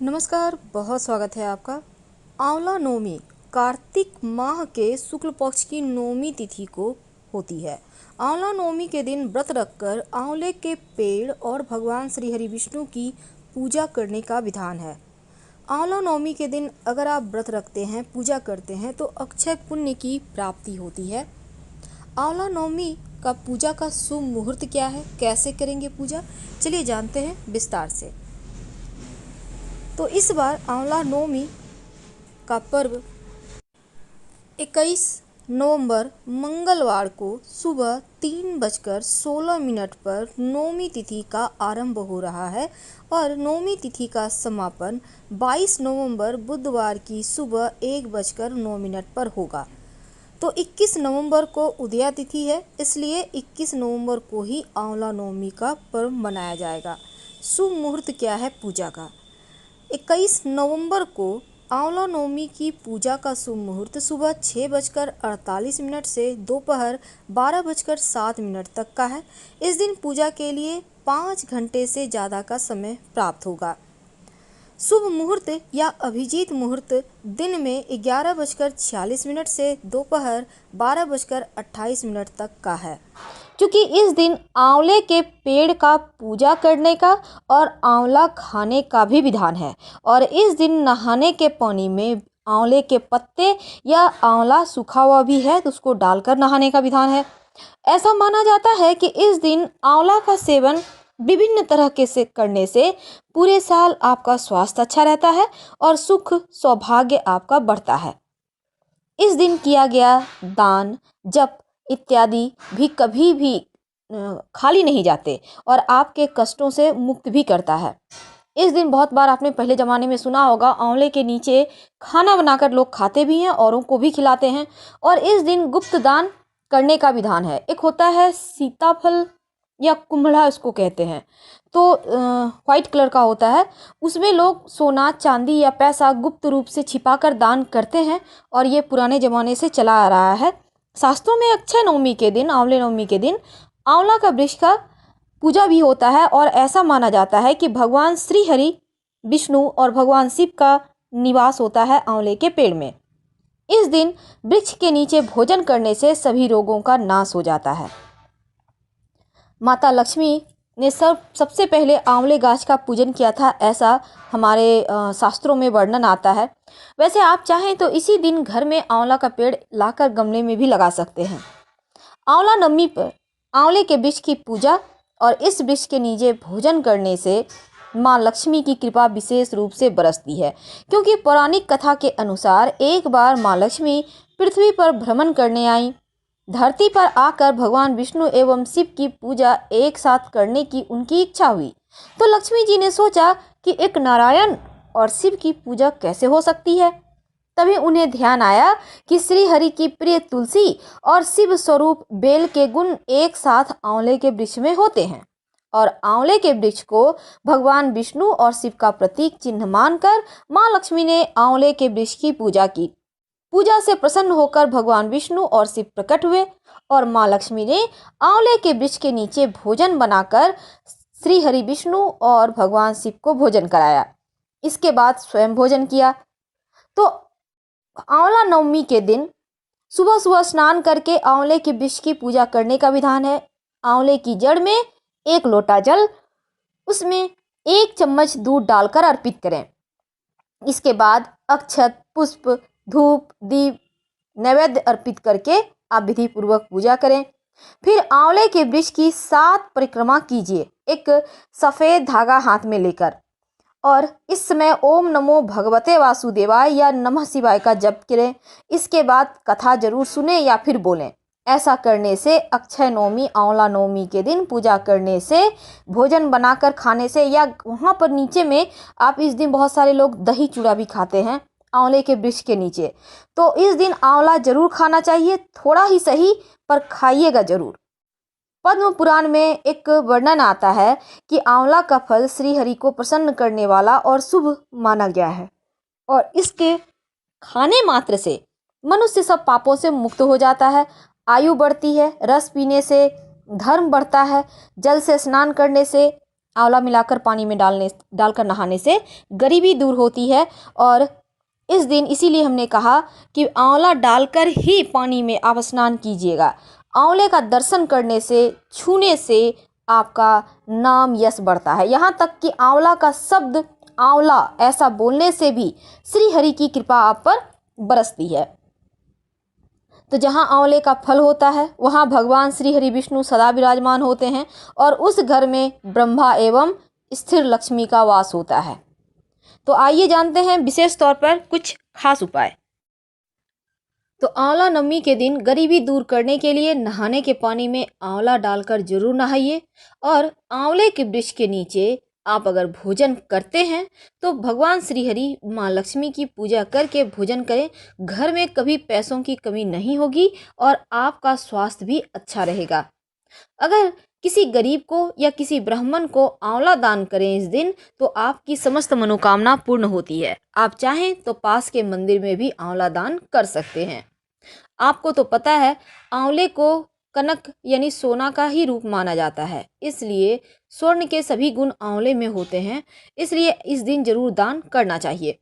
नमस्कार, बहुत स्वागत है आपका। आंवला नवमी कार्तिक माह के शुक्ल पक्ष की नवमी तिथि को होती है। आंवला नवमी के दिन व्रत रखकर आंवले के पेड़ और भगवान श्री हरि विष्णु की पूजा करने का विधान है। आंवला नवमी के दिन अगर आप व्रत रखते हैं, पूजा करते हैं तो अक्षय पुण्य की प्राप्ति होती है। आंवला नवमी का पूजा का शुभ मुहूर्त क्या है, कैसे करेंगे पूजा, चलिए जानते हैं विस्तार से। तो इस बार आंवला नवमी का पर्व 21 नवंबर मंगलवार को सुबह 3:16 पर नवमी तिथि का आरंभ हो रहा है और नवमी तिथि का समापन 22 नवंबर बुधवार की सुबह 1:09 पर होगा। तो 21 नवंबर को उदया तिथि है, इसलिए 21 नवंबर को ही आंवला नवमी का पर्व मनाया जाएगा। शुभ मुहूर्त क्या है पूजा का? 21 नवंबर को आंवला नवमी की पूजा का शुभ मुहूर्त सुबह 6:48 से दोपहर 12:07 तक का है। इस दिन पूजा के लिए 5 घंटे से ज़्यादा का समय प्राप्त होगा। शुभ मुहूर्त या अभिजीत मुहूर्त दिन में 11:46 से दोपहर 12:28 तक का है, क्योंकि इस दिन आंवले के पेड़ का पूजा करने का और आंवला खाने का भी विधान है। और इस दिन नहाने के पानी में आंवले के पत्ते या आंवला सूखा हुआ भी है तो उसको डालकर नहाने का विधान है। ऐसा माना जाता है कि इस दिन आंवला का सेवन विभिन्न तरह के से करने से पूरे साल आपका स्वास्थ्य अच्छा रहता है और सुख सौभाग्य आपका बढ़ता है। इस दिन किया गया दान, जप इत्यादि भी कभी भी खाली नहीं जाते और आपके कष्टों से मुक्त भी करता है। इस दिन बहुत बार आपने पहले ज़माने में सुना होगा, आंवले के नीचे खाना बनाकर लोग खाते भी हैं, औरों को भी खिलाते हैं। और इस दिन गुप्त दान करने का विधान है। एक होता है सीताफल या कुम्हड़ा इसको कहते हैं, तो वाइट कलर का होता है, उसमें लोग सोना चांदी या पैसा गुप्त रूप से छिपाकर दान करते हैं और ये पुराने ज़माने से चला आ रहा है। शास्त्रों में अक्षय नवमी के दिन, आंवले नवमी के दिन आंवला का वृक्ष का पूजा भी होता है और ऐसा माना जाता है कि भगवान श्री हरि विष्णु और भगवान शिव का निवास होता है आंवले के पेड़ में। इस दिन वृक्ष के नीचे भोजन करने से सभी रोगों का नाश हो जाता है। माता लक्ष्मी ने सबसे पहले आंवले गाछ का पूजन किया था, ऐसा हमारे शास्त्रों में वर्णन आता है। वैसे आप चाहें तो इसी दिन घर में आंवला का पेड़ लाकर गमले में भी लगा सकते हैं। आंवला नवमी पर आंवले के वृक्ष की पूजा और इस वृक्ष के नीचे भोजन करने से माँ लक्ष्मी की कृपा विशेष रूप से बरसती है, क्योंकि पौराणिक कथा के अनुसार एक बार माँ लक्ष्मी पृथ्वी पर भ्रमण करने आई। धरती पर आकर भगवान विष्णु एवं शिव की पूजा एक साथ करने की उनकी इच्छा हुई, तो लक्ष्मी जी ने सोचा कि एक नारायण और शिव की पूजा कैसे हो सकती है। तभी उन्हें ध्यान आया कि श्री हरि की प्रिय तुलसी और शिव स्वरूप बेल के गुण एक साथ आंवले के वृक्ष में होते हैं और आंवले के वृक्ष को भगवान विष्णु और शिव का प्रतीक चिन्ह मानकर माँ लक्ष्मी ने आंवले के वृक्ष की पूजा की। पूजा से प्रसन्न होकर भगवान विष्णु और शिव प्रकट हुए और माँ लक्ष्मी ने आंवले के वृक्ष के नीचे भोजन बनाकर श्री हरि विष्णु और भगवान शिव को भोजन कराया। इसके बाद स्वयं भोजन किया। तो आंवला नवमी के दिन सुबह सुबह स्नान करके आंवले के वृक्ष की पूजा करने का विधान है। आंवले की जड़ में 1 लोटा जल, उसमें 1 चम्मच दूध डालकर अर्पित करें। इसके बाद अक्षत, पुष्प, धूप, दीप, नैवेद्य अर्पित करके आप विधि पूर्वक पूजा करें। फिर आंवले के वृक्ष की 7 परिक्रमा कीजिए, एक सफ़ेद धागा हाथ में लेकर, और इस समय ओम नमो भगवते वासुदेवाय या नमः शिवाय का जप करें। इसके बाद कथा जरूर सुने या फिर बोलें। ऐसा करने से अक्षय नवमी, आंवला नवमी के दिन पूजा करने से, भोजन बनाकर खाने से, या वहाँ पर नीचे में आप इस दिन बहुत सारे लोग दही चूड़ा भी खाते हैं आंवले के वृक्ष के नीचे, तो इस दिन आंवला जरूर खाना चाहिए, थोड़ा ही सही पर खाइएगा जरूर। पद्म पुराण में एक वर्णन आता है कि आंवला का फल श्री हरि को प्रसन्न करने वाला और शुभ माना गया है और इसके खाने मात्र से मनुष्य सब पापों से मुक्त हो जाता है, आयु बढ़ती है, रस पीने से धर्म बढ़ता है, जल से स्नान करने से आंवला मिलाकर पानी में डालकर नहाने से गरीबी दूर होती है। और इस दिन इसीलिए हमने कहा कि आंवला डालकर ही पानी में आप स्नान कीजिएगा। आंवले का दर्शन करने से, छूने से आपका नाम यश बढ़ता है। यहाँ तक कि आंवला का शब्द आंवला ऐसा बोलने से भी श्री हरि की कृपा आप पर बरसती है। तो जहाँ आंवले का फल होता है वहाँ भगवान श्री हरि विष्णु सदा विराजमान होते हैं और उस घर में ब्रह्मा एवं स्थिर लक्ष्मी का वास होता है। तो आइए जानते हैं विशेष तौर पर कुछ खास उपाय। तो आंवला नवमी के दिन गरीबी दूर करने के लिए नहाने के पानी में आंवला डालकर जरूर नहाइए। और आंवले के वृक्ष के नीचे आप अगर भोजन करते हैं तो भगवान श्री हरि माँ लक्ष्मी की पूजा करके भोजन करें। घर में कभी पैसों की कमी नहीं होगी और आपका स्वास्थ्य भी अच्छा रहेगा। अगर किसी गरीब को या किसी ब्राह्मण को आंवला दान करें इस दिन तो आपकी समस्त मनोकामना पूर्ण होती है। आप चाहें तो पास के मंदिर में भी आंवला दान कर सकते हैं। आपको तो पता है आंवले को कनक यानी सोना का ही रूप माना जाता है, इसलिए स्वर्ण के सभी गुण आंवले में होते हैं, इसलिए इस दिन जरूर दान करना चाहिए।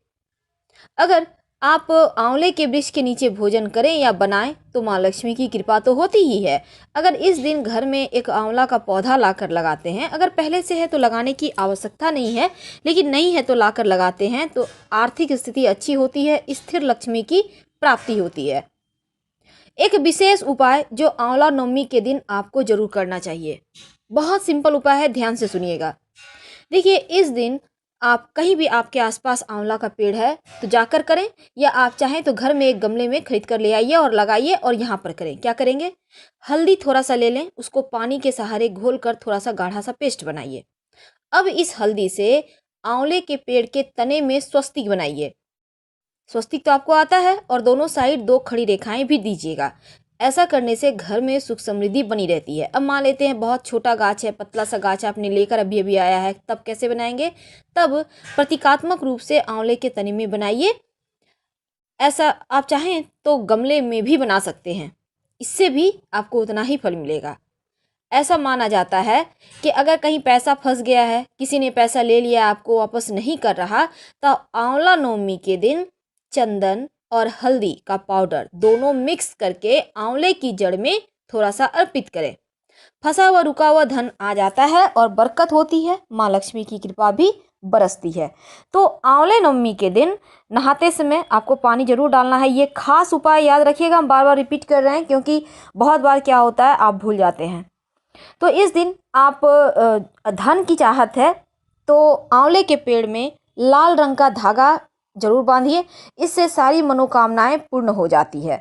अगर आप आंवले के वृक्ष के नीचे भोजन करें या बनाएं तो माँ लक्ष्मी की कृपा तो होती ही है। अगर इस दिन घर में एक आंवला का पौधा लाकर लगाते हैं, अगर पहले से है तो लगाने की आवश्यकता नहीं है, लेकिन नहीं है तो लाकर लगाते हैं तो आर्थिक स्थिति अच्छी होती है, स्थिर लक्ष्मी की प्राप्ति होती है। एक विशेष उपाय जो आंवला नवमी के दिन आपको जरूर करना चाहिए, बहुत सिंपल उपाय है, ध्यान से सुनिएगा। देखिए इस दिन आप कहीं भी आपके आसपास आंवला का पेड़ है तो जाकर करें, या आप चाहें तो घर में एक गमले में खरीद कर ले आइए और लगाइए। और यहाँ पर करें, क्या करेंगे, हल्दी थोड़ा सा ले लें, उसको पानी के सहारे घोल कर थोड़ा सा गाढ़ा सा पेस्ट बनाइए। अब इस हल्दी से आंवले के पेड़ के तने में स्वस्तिक बनाइए। स्वस्तिक तो आपको आता है, और दोनों साइड 2 खड़ी रेखाएं भी दीजिएगा। ऐसा करने से घर में सुख समृद्धि बनी रहती है। अब मान लेते हैं बहुत छोटा गाछ है, पतला सा गाछ आपने लेकर अभी अभी आया है, तब कैसे बनाएंगे, तब प्रतीकात्मक रूप से आंवले के तने में बनाइए। ऐसा आप चाहें तो गमले में भी बना सकते हैं, इससे भी आपको उतना ही फल मिलेगा। ऐसा माना जाता है कि अगर कहीं पैसा फंस गया है, किसी ने पैसा ले लिया, आपको वापस नहीं कर रहा, तो आंवला नवमी के दिन चंदन और हल्दी का पाउडर दोनों मिक्स करके आंवले की जड़ में थोड़ा सा अर्पित करें। फंसा हुआ रुका हुआ धन आ जाता है और बरकत होती है, माँ लक्ष्मी की कृपा भी बरसती है। तो आंवले नवमी के दिन नहाते समय आपको पानी जरूर डालना है। ये खास उपाय याद रखिएगा, हम बार बार रिपीट कर रहे हैं क्योंकि बहुत बार क्या होता है आप भूल जाते हैं। तो इस दिन आप धन की चाहत है तो आंवले के पेड़ में लाल रंग का धागा जरूर बांधिए, इससे सारी मनोकामनाएं पूर्ण हो जाती है।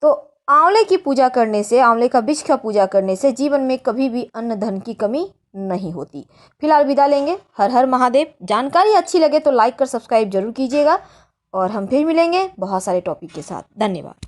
तो आंवले की पूजा करने से, आंवले का वृक्ष का पूजा करने से जीवन में कभी भी अन्न धन की कमी नहीं होती। फिलहाल विदा लेंगे। हर हर महादेव। जानकारी अच्छी लगे तो लाइक कर सब्सक्राइब जरूर कीजिएगा और हम फिर मिलेंगे बहुत सारे टॉपिक के साथ। धन्यवाद।